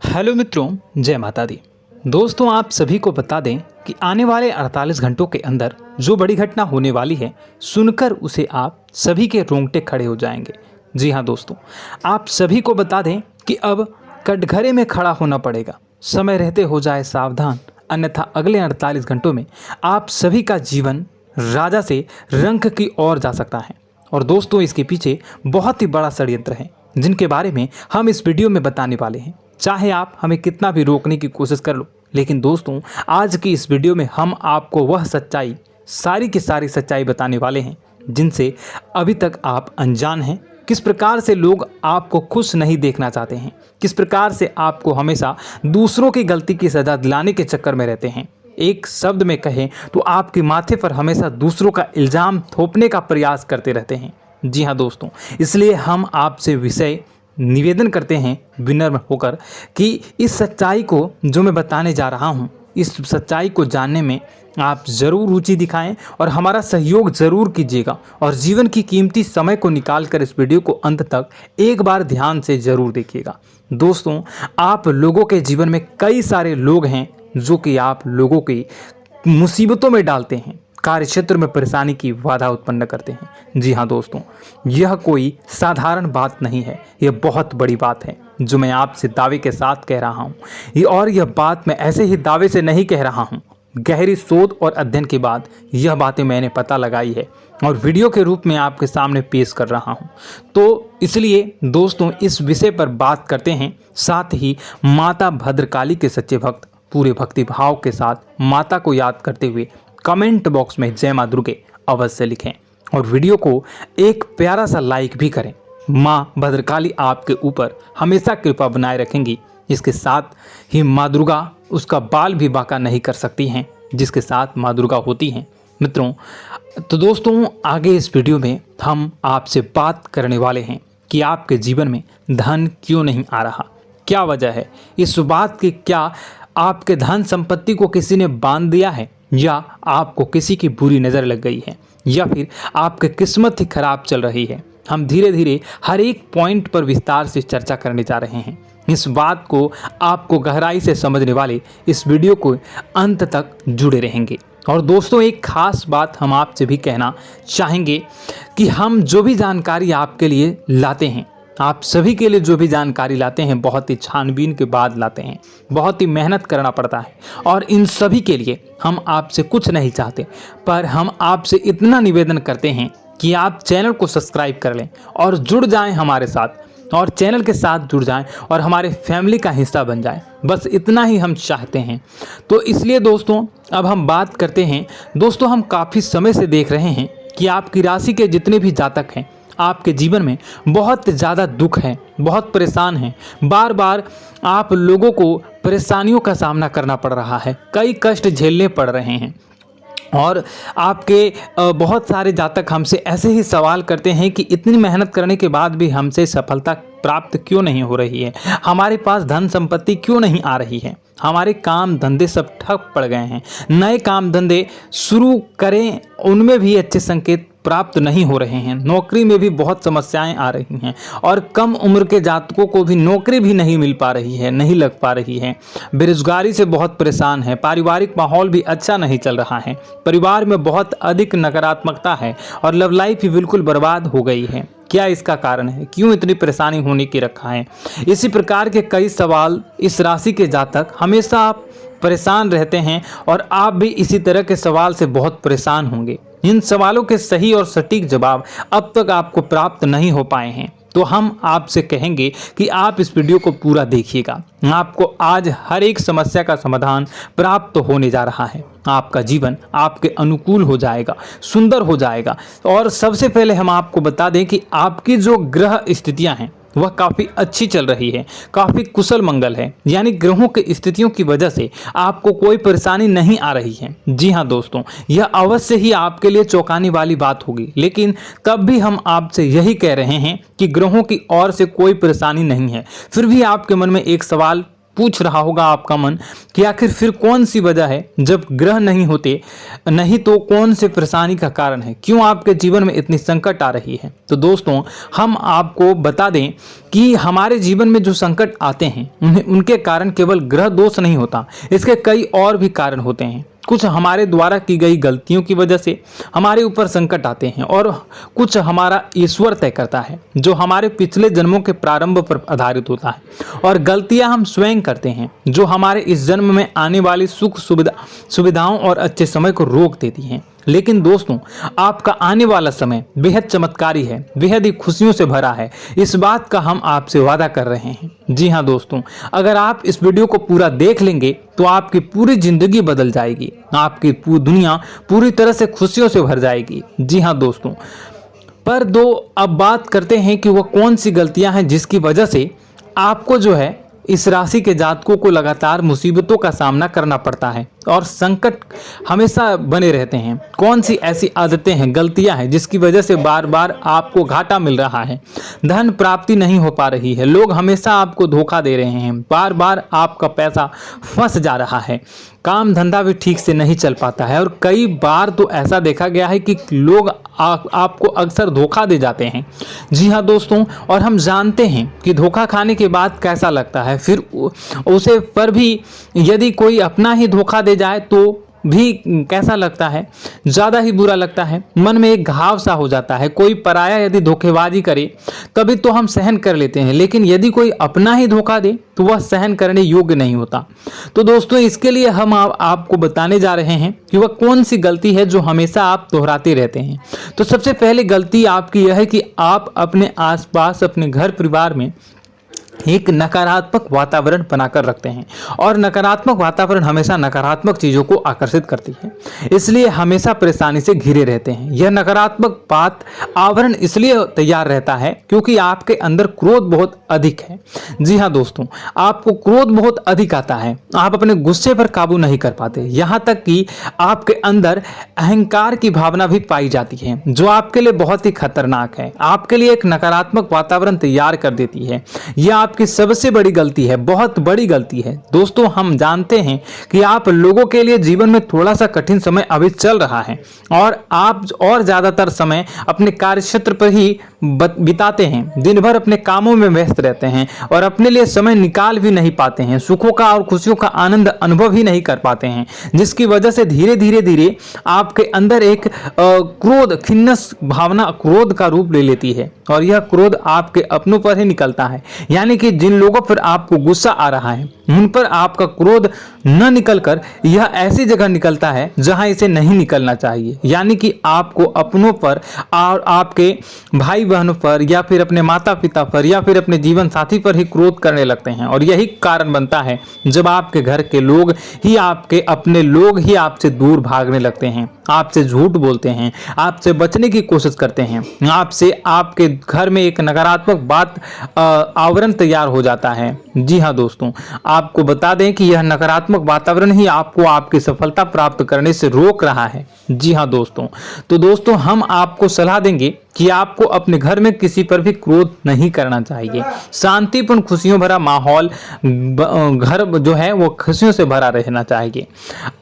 Hello मित्रों, जय माता दी। दोस्तों, आप सभी को बता दें कि आने वाले 48 घंटों के अंदर जो बड़ी घटना होने वाली है, सुनकर उसे आप सभी के रोंगटे खड़े हो जाएंगे। जी हाँ दोस्तों, आप सभी को बता दें कि अब कटघरे में खड़ा होना पड़ेगा। समय रहते हो जाए सावधान, अन्यथा अगले 48 घंटों में आप सभी का जीवन राजा से रंक की ओर जा सकता है। और दोस्तों, इसके पीछे बहुत ही बड़ा षड्यंत्र है जिनके बारे में हम इस वीडियो में बताने वाले हैं। चाहे आप हमें कितना भी रोकने की कोशिश कर लो, लेकिन दोस्तों, आज की इस वीडियो में हम आपको वह सच्चाई, सारी की सारी सच्चाई बताने वाले हैं जिनसे अभी तक आप अनजान हैं। किस प्रकार से लोग आपको खुश नहीं देखना चाहते हैं, किस प्रकार से आपको हमेशा दूसरों की गलती की सज़ा दिलाने के चक्कर में रहते हैं। एक शब्द में कहें तो आपके माथे पर हमेशा दूसरों का इल्ज़ाम थोपने का प्रयास करते रहते हैं। जी हाँ दोस्तों, इसलिए हम आपसे विषय निवेदन करते हैं विनम्र होकर कि इस सच्चाई को जो मैं बताने जा रहा हूँ, इस सच्चाई को जानने में आप ज़रूर रुचि दिखाएं और हमारा सहयोग ज़रूर कीजिएगा। और जीवन की कीमती समय को निकाल कर इस वीडियो को अंत तक एक बार ध्यान से ज़रूर देखिएगा। दोस्तों, आप लोगों के जीवन में कई सारे लोग हैं जो कि आप लोगों की मुसीबतों में डालते हैं, कार्य क्षेत्र में परेशानी की बाधा उत्पन्न करते हैं। जी हाँ दोस्तों, यह कोई साधारण बात नहीं है, यह बहुत बड़ी बात है जो मैं आपसे दावे के साथ कह रहा हूँ। और यह बात मैं ऐसे ही दावे से नहीं कह रहा हूँ, गहरी शोध और अध्ययन के बाद यह बातें मैंने पता लगाई है और वीडियो के रूप में आपके सामने पेश कर रहा हूँ। तो इसलिए दोस्तों, इस विषय पर बात करते हैं। साथ ही माता भद्रकाली के सच्चे भक्त पूरे भक्ति भाव के साथ माता को याद करते हुए कमेंट बॉक्स में जय मां दुर्गे अवश्य लिखें और वीडियो को एक प्यारा सा लाइक भी करें। मां भद्रकाली आपके ऊपर हमेशा कृपा बनाए रखेंगी। इसके साथ ही मां दुर्गा उसका बाल भी बांका नहीं कर सकती हैं जिसके साथ मां दुर्गा होती हैं। मित्रों, तो दोस्तों, आगे इस वीडियो में हम आपसे बात करने वाले हैं कि आपके जीवन में धन क्यों नहीं आ रहा, क्या वजह है इस बात की। क्या आपके धन संपत्ति को किसी ने बांध दिया है, या आपको किसी की बुरी नज़र लग गई है, या फिर आपकी किस्मत ही खराब चल रही है। हम धीरे धीरे हर एक पॉइंट पर विस्तार से चर्चा करने जा रहे हैं। इस बात को आपको गहराई से समझने वाले इस वीडियो को अंत तक जुड़े रहेंगे। और दोस्तों, एक खास बात हम आपसे भी कहना चाहेंगे कि हम जो भी जानकारी आपके लिए लाते हैं, आप सभी के लिए जो भी जानकारी लाते हैं, बहुत ही छानबीन के बाद लाते हैं, बहुत ही मेहनत करना पड़ता है। और इन सभी के लिए हम आपसे कुछ नहीं चाहते, पर हम आपसे इतना निवेदन करते हैं कि आप चैनल को सब्सक्राइब कर लें और जुड़ जाएं हमारे साथ, और चैनल के साथ जुड़ जाएं और हमारे फैमिली का हिस्सा बन जाएं। बस इतना ही हम चाहते हैं। तो इसलिए दोस्तों, अब हम बात करते हैं। दोस्तों, हम काफ़ी समय से देख रहे हैं कि आपकी राशि के जितने भी जातक हैं, आपके जीवन में बहुत ज़्यादा दुख है, बहुत परेशान हैं। बार बार आप लोगों को परेशानियों का सामना करना पड़ रहा है, कई कष्ट झेलने पड़ रहे हैं। और आपके बहुत सारे जातक हमसे ऐसे ही सवाल करते हैं कि इतनी मेहनत करने के बाद भी हमसे सफलता प्राप्त क्यों नहीं हो रही है, हमारे पास धन संपत्ति क्यों नहीं आ रही है, हमारे काम धंधे सब ठप पड़ गए हैं, नए काम धंधे शुरू करें उनमें भी अच्छे संकेत प्राप्त नहीं हो रहे हैं, नौकरी में भी बहुत समस्याएं आ रही हैं, और कम उम्र के जातकों को भी नौकरी भी नहीं मिल पा रही है, नहीं लग पा रही है, बेरोजगारी से बहुत परेशान है, पारिवारिक माहौल भी अच्छा नहीं चल रहा है, परिवार में बहुत अधिक नकारात्मकता है और लव लाइफ भी बिल्कुल बर्बाद हो गई है। क्या इसका कारण है, क्यों इतनी परेशानी होने की रखा है? इसी प्रकार के कई सवाल इस राशि के जातक हमेशा आप परेशान रहते हैं और आप भी इसी तरह के सवाल से बहुत परेशान होंगे। इन सवालों के सही और सटीक जवाब अब तक आपको प्राप्त नहीं हो पाए हैं, तो हम आपसे कहेंगे कि आप इस वीडियो को पूरा देखिएगा। आपको आज हर एक समस्या का समाधान प्राप्त होने जा रहा है। आपका जीवन आपके अनुकूल हो जाएगा, सुंदर हो जाएगा। और सबसे पहले हम आपको बता दें कि आपकी जो ग्रह स्थितियां हैं वह काफ़ी अच्छी चल रही है, काफ़ी कुशल मंगल है, यानी ग्रहों की स्थितियों की वजह से आपको कोई परेशानी नहीं आ रही है। जी हाँ दोस्तों, यह अवश्य ही आपके लिए चौंकाने वाली बात होगी, लेकिन तब भी हम आपसे यही कह रहे हैं कि ग्रहों की ओर से कोई परेशानी नहीं है। फिर भी आपके मन में एक सवाल पूछ रहा होगा आपका मन कि आखिर फिर कौन सी वजह है, जब ग्रह नहीं होते नहीं तो कौन से परेशानी का कारण है, क्यों आपके जीवन में इतनी संकट आ रही है। तो दोस्तों हम आपको बता दें कि हमारे जीवन में जो संकट आते हैं उनके कारण केवल ग्रह दोष नहीं होता, इसके कई और भी कारण होते हैं। कुछ हमारे द्वारा की गई गलतियों की वजह से हमारे ऊपर संकट आते हैं और कुछ हमारा ईश्वर तय करता है, जो हमारे पिछले जन्मों के प्रारंभ पर आधारित होता है। और गलतियां हम स्वयं करते हैं, जो हमारे इस जन्म में आने वाली सुख सुविधाओं और अच्छे समय को रोक देती हैं। लेकिन दोस्तों आपका आने वाला समय बेहद चमत्कारी है, बेहद ही खुशियों से भरा है, इस बात का हम आपसे वादा कर रहे हैं। जी हाँ दोस्तों, अगर आप इस वीडियो को पूरा देख लेंगे तो आपकी पूरी जिंदगी बदल जाएगी, आपकी पूरी दुनिया पूरी तरह से खुशियों से भर जाएगी। जी हाँ दोस्तों, पर अब बात करते हैं कि वह कौन सी गलतियां हैं जिसकी वजह से आपको जो है इस राशि के जातकों को लगातार मुसीबतों का सामना करना पड़ता है और संकट हमेशा बने रहते हैं। कौन सी ऐसी आदतें हैं, गलतियां हैं जिसकी वजह से बार बार आपको घाटा मिल रहा है, धन प्राप्ति नहीं हो पा रही है, लोग हमेशा आपको धोखा दे रहे हैं, बार बार आपका पैसा फंस जा रहा है, काम धंधा भी ठीक से नहीं चल पाता है और कई बार तो ऐसा देखा गया है कि लोग आपको अक्सर धोखा दे जाते हैं। जी हाँ दोस्तों, और हम जानते हैं कि धोखा खाने के बाद कैसा लगता है, फिर उसे पर भी यदि कोई अपना ही धोखा दे जाए तो भी कैसा लगता है, ज़्यादा ही बुरा लगता है, मन में एक घाव सा हो जाता है। कोई पराया यदि धोखेबाजी करे तभी तो हम सहन कर लेते हैं, लेकिन यदि कोई अपना ही धोखा दे तो वह सहन करने योग्य नहीं होता। तो दोस्तों इसके लिए हम आपको बताने जा रहे हैं कि वह कौन सी गलती है जो हमेशा आप दोहराते रहते हैं। तो सबसे पहले गलती आपकी यह है कि आप अपने आसपास, अपने घर परिवार में एक नकारात्मक वातावरण बनाकर रखते हैं और नकारात्मक वातावरण हमेशा नकारात्मक चीज़ों को आकर्षित करती है, इसलिए हमेशा परेशानी से घिरे रहते हैं। यह नकारात्मक आवरण इसलिए तैयार रहता है क्योंकि आपके अंदर क्रोध बहुत अधिक है। जी हाँ दोस्तों, आपको क्रोध बहुत अधिक आता है, आप अपने गुस्से पर काबू नहीं कर पाते, यहाँ तक कि आपके अंदर अहंकार की भावना भी पाई जाती है, जो आपके लिए बहुत ही खतरनाक है, आपके लिए एक नकारात्मक वातावरण तैयार कर देती है। यह आपकी सबसे बड़ी गलती है, बहुत बड़ी गलती है। दोस्तों हम जानते हैं कि आप लोगों के लिए जीवन में थोड़ा सा कठिन समय अभी चल रहा है और आप और ज़्यादातर समय अपने कार्य क्षेत्र पर ही बिताते हैं, दिन भर अपने कामों में व्यस्त रहते हैं और अपने लिए समय निकाल भी नहीं पाते हैं, सुखों का और खुशियों का आनंद अनुभव ही नहीं कर पाते हैं, जिसकी वजह से धीरे धीरे आपके अंदर एक क्रोध, खिन्नस भावना क्रोध का रूप ले लेती है और यह क्रोध आपके अपनों पर ही निकलता है। यानी कि जिन लोगों पर आपको गुस्सा आ रहा है उन पर आपका क्रोध न निकलकर यह ऐसी जगह निकलता है जहां इसे नहीं निकलना चाहिए। यानी कि आपको अपनों पर और आपके भाई बहनों पर या फिर अपने माता पिता पर या फिर अपने जीवन साथी पर ही क्रोध करने लगते हैं और यही कारण बनता है जब आपके घर के लोग ही, आपके अपने लोग ही आपसे दूर भागने लगते हैं, आपसे झूठ बोलते हैं, आपसे बचने की कोशिश करते हैं, आपसे आपके घर में एक नकारात्मक आवरण तैयार हो जाता है। जी हाँ दोस्तों, आपको बता दें कि यह नकारात्मक वातावरण ही आपको आपकी सफलता प्राप्त करने से रोक रहा है। जी हाँ दोस्तों, तो दोस्तों हम आपको सलाह देंगे कि आपको अपने घर में किसी पर भी क्रोध नहीं करना चाहिए। शांतिपूर्ण खुशियों भरा माहौल, घर जो है वो खुशियों से भरा रहना चाहिए।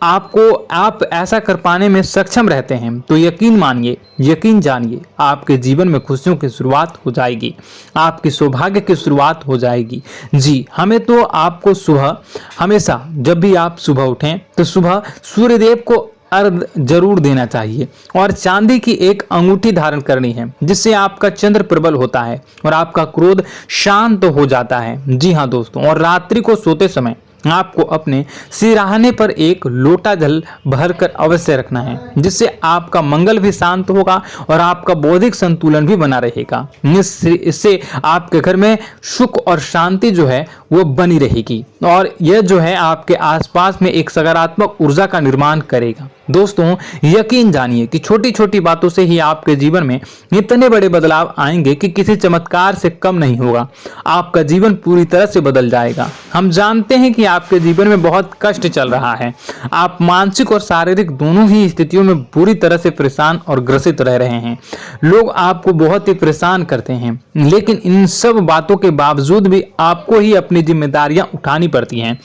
आप ऐसा कर पाने में सक्षम रहते हैं तो यकीन मानिए, यकीन जानिए, आपके जीवन में खुशियों की शुरुआत हो जाएगी, आपकी सौभाग्य की शुरुआत हो जाएगी। जी, हमें तो आपको सुबह, हमेशा जब भी आप सुबह उठें तो सुबह सूर्यदेव को अर्घ जरूर देना चाहिए और चांदी की एक अंगूठी धारण करनी है, जिससे आपका चंद्र प्रबल होता है और आपका क्रोध शांत हो जाता है। जी हाँ दोस्तों, और रात्रि को सोते समय आपको अपने सिरहाने पर एक लोटा जल भरकर अवश्य रखना है, जिससे आपका मंगल भी शांत होगा और आपका बौद्धिक संतुलन भी बना रहेगा। इससे आपके घर में सुख और शांति जो है वो बनी रहेगी और यह जो है आपके आसपास में एक सकारात्मक ऊर्जा का निर्माण करेगा। दोस्तों यकीन जानिए कि छोटी छोटी बातों से ही आपके जीवन में इतने बड़े बदलाव आएंगे कि किसी चमत्कार से कम नहीं होगा, आपका जीवन पूरी तरह से बदल जाएगा। हम जानते हैं कि आपके जीवन में बहुत कष्ट चल रहा है। आप मानसिक और शारीरिक दोनों ही स्थितियों में बुरी तरह से परेशान और ग्रसित रह रहे हैं। लोग आपको बहुत ही परेशान करते हैं, लेकिन इन सब बातों के बावजूद भी आपको ही अपनी जिम्मेदारियां उठानी पड़ती हैं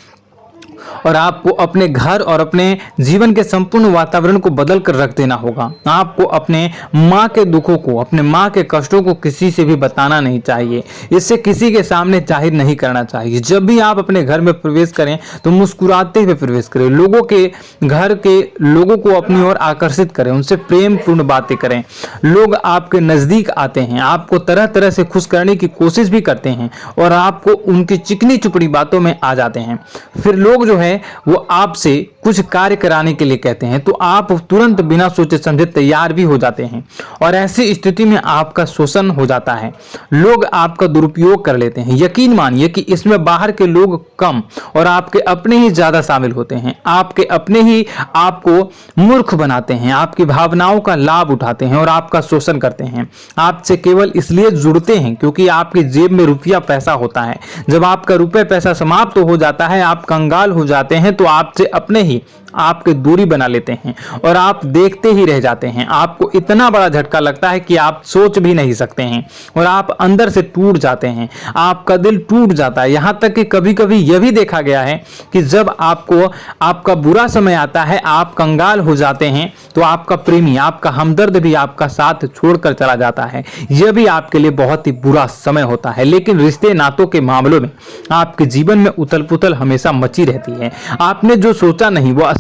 और आपको अपने घर और अपने जीवन के संपूर्ण वातावरण को बदल कर रख देना होगा। आपको अपने माँ के दुखों को, अपने माँ के कष्टों को किसी से भी बताना नहीं चाहिए, इससे किसी के सामने जाहिर नहीं करना चाहिए। जब भी आप अपने घर में प्रवेश करें तो मुस्कुराते हुए प्रवेश करें, लोगों के घर के लोगों को अपनी ओर आकर्षित करें, उनसे प्रेम पूर्ण बातें करें। लोग आपके नजदीक आते हैं, आपको तरह तरह से खुश करने की कोशिश भी करते हैं और आपको उनकी चिकनी चुपड़ी बातों में आ जाते हैं। फिर लोग जो है वो आपसे कुछ कार्य कराने के लिए कहते हैं तो आप तुरंत बिना सोचे समझे तैयार भी हो जाते हैं और ऐसी स्थिति में आपका शोषण हो जाता है। लोग आपका दुरुपयोग कर लेते हैं। यकीन मानिए कि इसमें बाहर के लोग कम और आपके अपने ही ज्यादा शामिल होते हैं। आपके अपने ही आपको मूर्ख बनाते हैं, आपकी भावनाओं का लाभ उठाते हैं और आपका शोषण करते हैं। आपसे केवल इसलिए जुड़ते हैं क्योंकि आपकी जेब में रुपया पैसा होता है। जब आपका रुपया पैसा समाप्त हो जाता है, आप कंगाल हो जाते हैं तो आपसे अपने ही आपके दूरी बना लेते हैं और आप देखते ही रह जाते हैं। आपको इतना बड़ा झटका लगता है कि आप सोच भी नहीं सकते हैं और आप अंदर से टूट जाते हैं। आपका दिल टूट जाता है। यहाँ तक कि कभी कभी यह भी देखा गया है कि जब आपको आपका बुरा समय आता है, आप कंगाल हो जाते हैं तो आपका प्रेमी, आपका हमदर्द भी आपका साथ छोड़कर चला जाता है। यह भी आपके लिए बहुत ही बुरा समय होता है। लेकिन रिश्ते नातों के मामलों में आपके जीवन में उथल पुथल हमेशा मची रहती है। आपने जो सोचा नहीं वो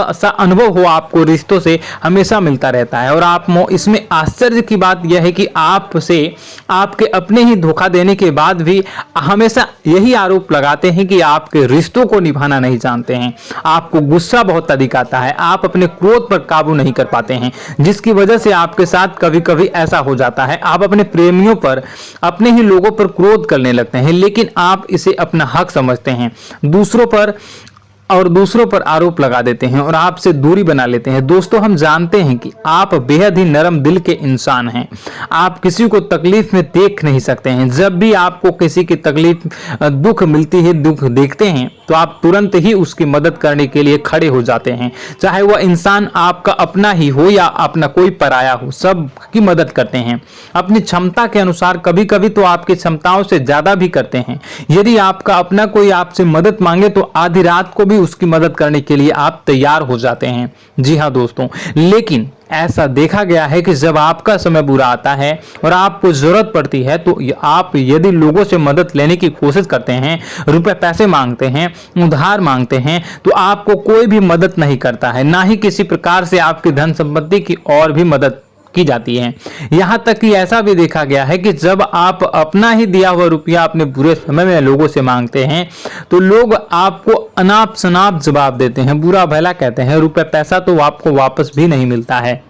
ऐसा अनुभव हो आपको रिश्तों से हमेशा मिलता रहता है और आप इसमें आश्चर्य की बात यह है कि आपसे आपके अपने ही धोखा देने के बाद भी हमेशा यही आरोप लगाते हैं कि आपके रिश्तों को निभाना नहीं जानते हैं। आपको गुस्सा बहुत अधिक आता है, आप अपने क्रोध पर काबू नहीं कर पाते हैं, जिसकी वजह से आपके साथ कभी कभी ऐसा हो जाता है आप अपने प्रेमियों पर, अपने ही लोगों पर क्रोध करने लगते हैं, लेकिन आप इसे अपना हक समझते हैं, दूसरों पर आरोप लगा देते हैं और आपसे दूरी बना लेते हैं। दोस्तों, हम जानते हैं कि आप बेहद ही नरम दिल के इंसान हैं। आप किसी को तकलीफ में देख नहीं सकते हैं। जब भी आपको किसी की तकलीफ, दुख मिलती है, दुख देखते हैं तो आप तुरंत ही उसकी मदद करने के लिए खड़े हो जाते हैं। चाहे वह इंसान आपका अपना ही हो या अपना कोई पराया हो, सब की मदद करते हैं अपनी क्षमता के अनुसार। कभी कभी तो आपकी क्षमताओं से ज्यादा भी करते हैं। यदि आपका अपना कोई आपसे मदद मांगे तो आधी रात को भी उसकी मदद करने के लिए आप तैयार हो जाते हैं। जी हाँ दोस्तों, लेकिन ऐसा देखा गया है कि जब आपका समय बुरा आता है और आपको जरूरत पड़ती है तो आप यदि लोगों से मदद लेने की कोशिश करते हैं, रुपए पैसे मांगते हैं, उधार मांगते हैं, तो आपको कोई भी मदद नहीं करता है। ना ही किसी प्रकार से आपकी धन संपत्ति की और भी मदद की जाती है। यहां तक कि ऐसा भी देखा गया है कि जब आप अपना ही दिया हुआ रुपया अपने बुरे समय में लोगों से मांगते हैं तो लोग आपको अनाप शनाप जवाब देते हैं, बुरा भला कहते हैं। रुपया पैसा तो आपको वापस भी नहीं मिलता है।